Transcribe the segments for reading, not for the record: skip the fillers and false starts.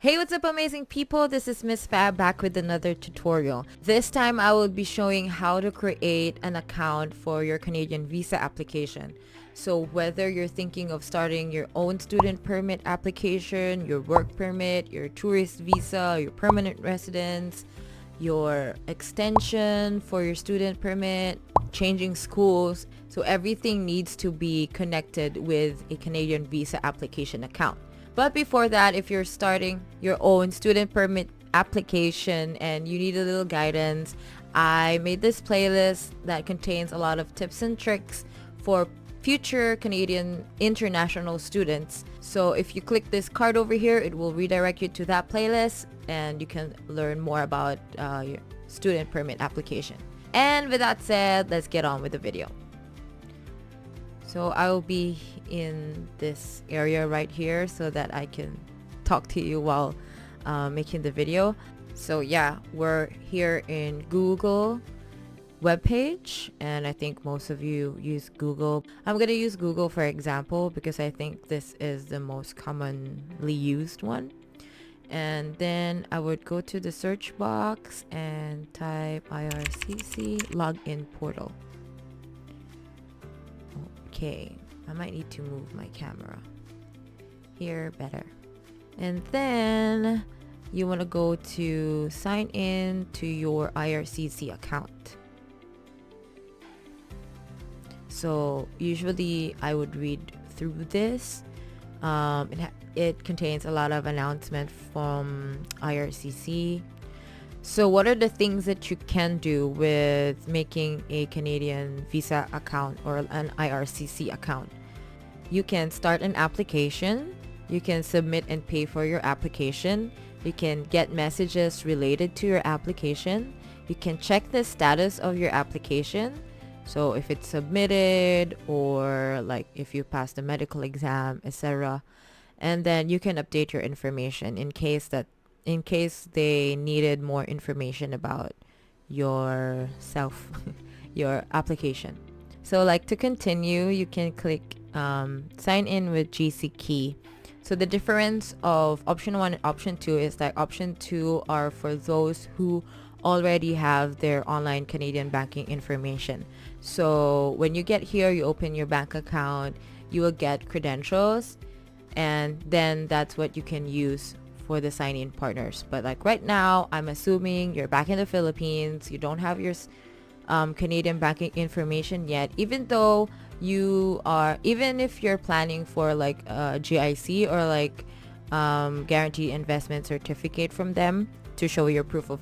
Hey, what's up amazing people? This is Miss Fabb back with another tutorial. This time I will be showing how to create an account for your Canadian visa application. So whether you're thinking of starting your own student permit application, your work permit, your tourist visa, your permanent residence, your extension for your student permit, changing schools, so everything needs to be connected with a Canadian visa application account. But before that, if you're starting your own student permit application and you need a little guidance, I made this playlist that contains a lot of tips and tricks for future Canadian international students. So if you click this card over here, it will redirect you to that playlist and you can learn more about your student permit application. And with that said, let's get on with the video. So I will be in this area right here so that I can talk to you while making the video. So yeah, we're here in Google webpage, and I think most of you use Google. I'm gonna use Google for example because I think this is the most commonly used one. And then I would go to the search box and type IRCC login portal. Okay, I might need to move my camera here better. And then you want to go to sign in to your IRCC account. So usually I would read through this. It contains a lot of announcements from IRCC. So what are the things that you can do with making a Canadian visa account or an IRCC account? You can start an application. You can submit and pay for your application. You can get messages related to your application. You can check the status of your application. So if it's submitted or like if you passed the medical exam, etc. And then you can update your information in case they needed more information about yourself, your application. So like to continue, you can click sign in with GCkey. So the difference of option 1 and option 2 is that option 2 are for those who already have their online Canadian banking information. So when you get here, you open your bank account, you will get credentials, and then that's what you can use for the sign-in partners. But like right now, I'm assuming you're back in the Philippines, you don't have your Canadian banking information yet, even if you're planning for like a GIC or like guaranteed investment certificate from them to show your proof of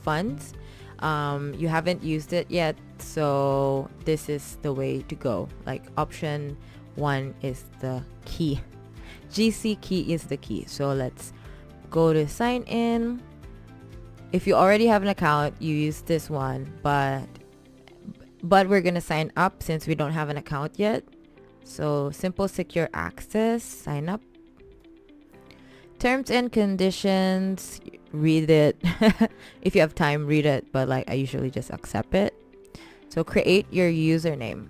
funds, you haven't used it yet, so this is the way to go. Like option 1 is the key. GCkey is the key. So let's go to sign in. If you already have an account, you use this one, but we're gonna sign up since we don't have an account yet. So simple secure access, sign up. Terms and conditions, read it. If you have time, read it, but like I usually just accept it. So create your username.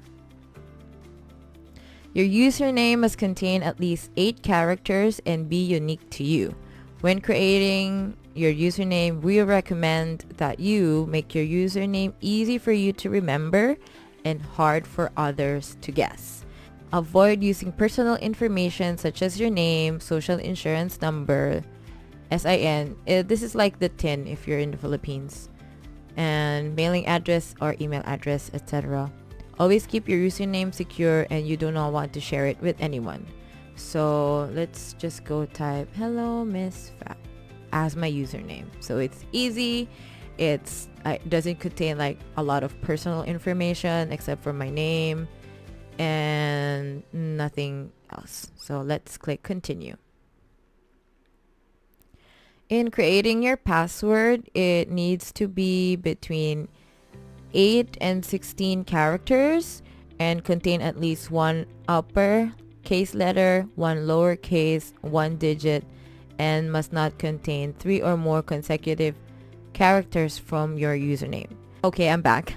Your username must contain at least 8 characters and be unique to you. When creating your username, we recommend that you make your username easy for you to remember and hard for others to guess. Avoid using personal information such as your name, social insurance number, SIN. This is like the TIN if you're in the Philippines. And mailing address or email address, etc. Always keep your username secure and you do not want to share it with anyone. So let's just go type hello Miss Fabb as my username. So it's easy. It doesn't contain like a lot of personal information except for my name and nothing else. So let's click continue. In creating your password, it needs to be between 8 and 16 characters and contain at least 1 upper case letter, 1 lowercase, 1 digit, and must not contain 3 or more consecutive characters from your username. Okay, I'm back.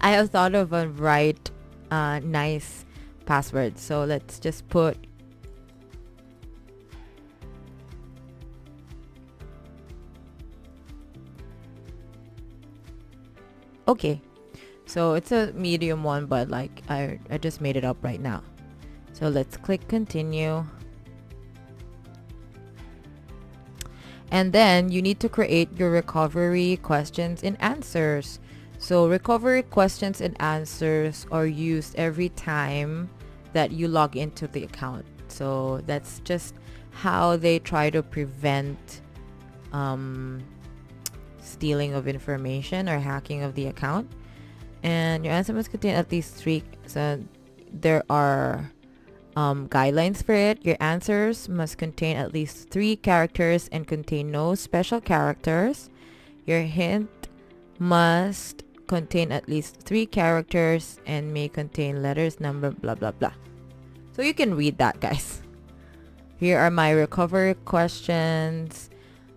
I have thought of a nice password. So let's just put Okay, so it's a medium one, but like I just made it up right now. So let's click continue. And then you need to create your recovery questions and answers. So recovery questions and answers are used every time that you log into the account. So that's just how they try to prevent stealing of information or hacking of the account. And your answer must contain at least 3. So there are guidelines for it. Your answers must contain at least 3 characters and contain no special characters. Your hint must contain at least 3 characters and may contain letters, number, blah blah blah. So you can read that, guys. Here are my recovery questions.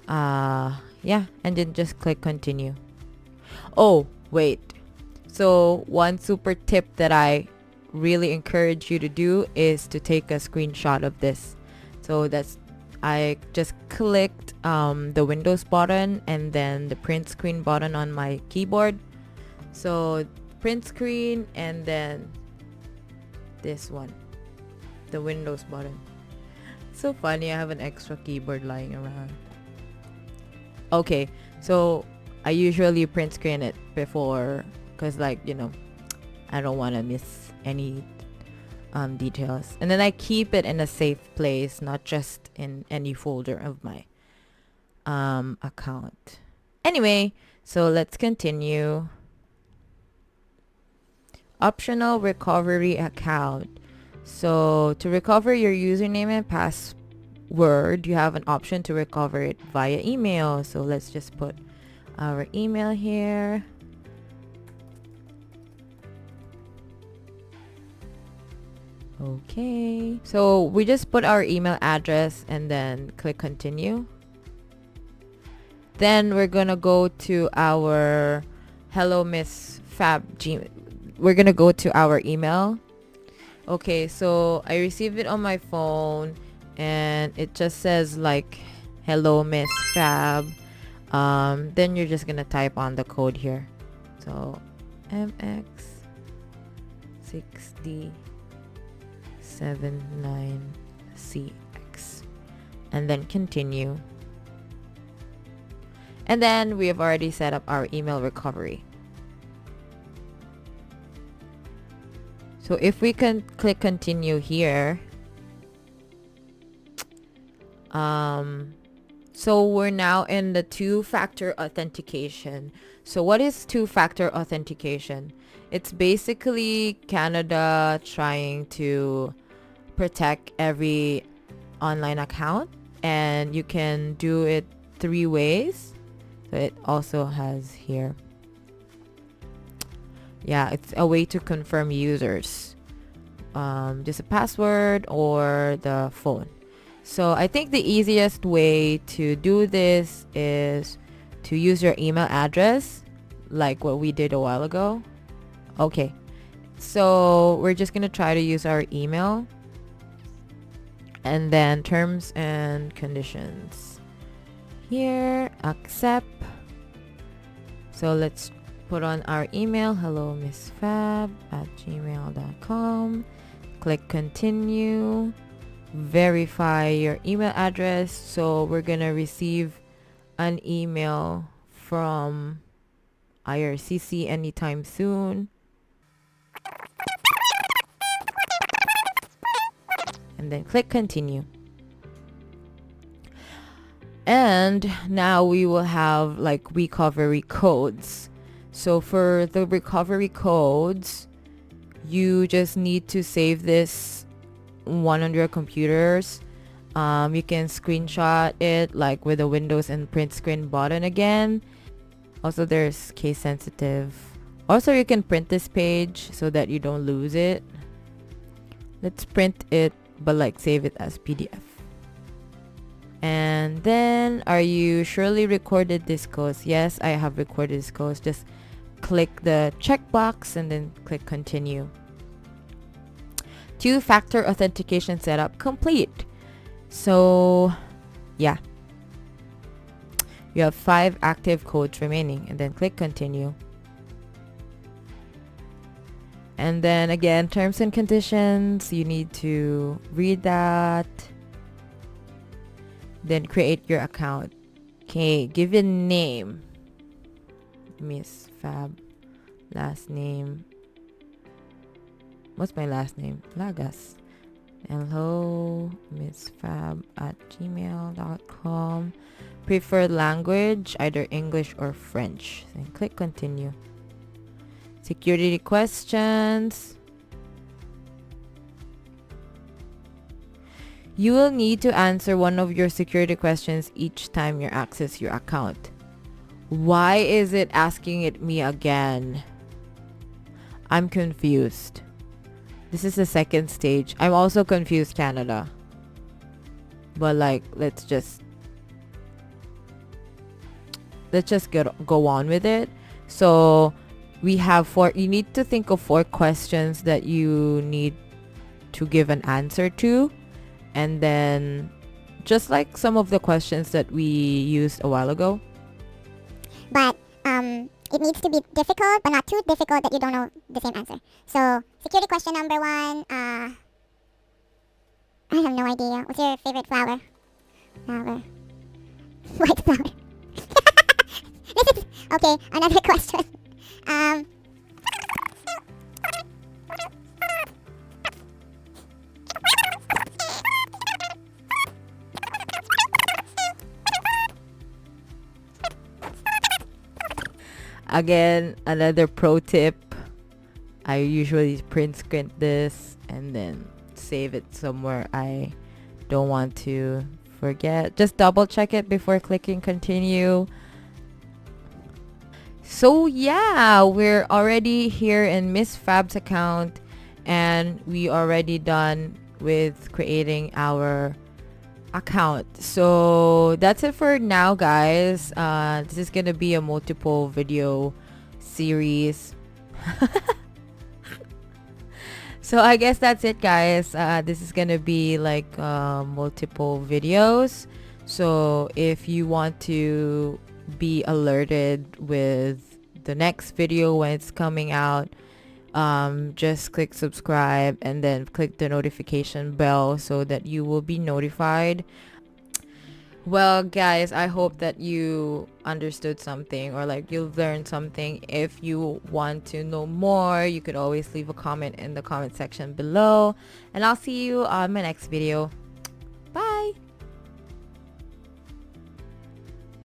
Yeah, and then just click continue. Oh, wait. So one super tip that I really encourage you to do is to take a screenshot of this. So that's, I just clicked the Windows button and then the print screen button on my keyboard. So print screen and then this one, the Windows button. So funny, I have an extra keyboard lying around. Okay, so I usually print screen it before, because like, you know, I don't want to miss any details. And then I keep it in a safe place, not just in any folder of my account. Anyway, so let's continue. Optional recovery account. So to recover your username and password, you have an option to recover it via email. So let's just put our email here. Okay, so we just put our email address and then click continue. Then we're gonna go to our hello Miss Fabb Gmail. We're gonna go to our email. Okay, so I received it on my phone and it just says like hello Miss Fabb. Then you're just gonna type on the code here. So MX6D79CX and then continue. And then we have already set up our email recovery. So if we can click continue here, so we're now in the 2-factor authentication. So what is 2-factor authentication? It's basically Canada trying to protect every online account, and you can do it 3 ways. So it also has here. Yeah, it's a way to confirm users. Just a password or the phone. So I think the easiest way to do this is to use your email address, like what we did a while ago. Okay, so we're just gonna try to use our email and then terms and conditions. Here, accept. So let's put on our email, hello Miss Fabb @gmail.com. Click continue. Verify your email address. So we're gonna receive an email from IRCC anytime soon. And then click continue. And now we will have like recovery codes. So for the recovery codes, you just need to save this on your computers. You can screenshot it like with the Windows and print screen button again. Also, there's case sensitive. Also, you can print this page so that you don't lose it. Let's print it, but like save it as PDF. And then, are you surely recorded this course? Yes, I have recorded this course. Just click the checkbox and then click continue. 2-factor authentication setup complete. So yeah, you have 5 active codes remaining, and then click continue. And then again, terms and conditions, you need to read that. Then create your account. Okay, give it a name. Miss Fabb. Last name. What's my last name? Lagas. Hello, Miss Fabb at gmail.com. Preferred language, either English or French. Then click continue. Security questions. You will need to answer one of your security questions each time you access your account. Why is it asking it me again? I'm confused. This is the second stage. I'm also confused, Canada. But like, let's just go on with it. So we have you need to think of 4 questions that you need to give an answer to. And then just like some of the questions that we used a while ago. But it needs to be difficult, but not too difficult that you don't know the same answer. So security question number 1. I have no idea. What's your favorite flower? Flower. White flower. This is okay. Another question. Again, another pro tip. I usually print screen this and then save it somewhere I don't want to forget. Just double check it before clicking continue. So yeah, we're already here in Miss Fabb's account and we already done with creating our account. So that's it for now, guys. This is gonna be a multiple video series. So I guess that's it, guys. This is gonna be like multiple videos. So if you want to be alerted with the next video when it's coming out, just click subscribe and then click the notification bell so that you will be notified. Well, guys, I hope that you understood something or like you learned something. If you want to know more, you could always leave a comment in the comment section below, and I'll see you on my next video.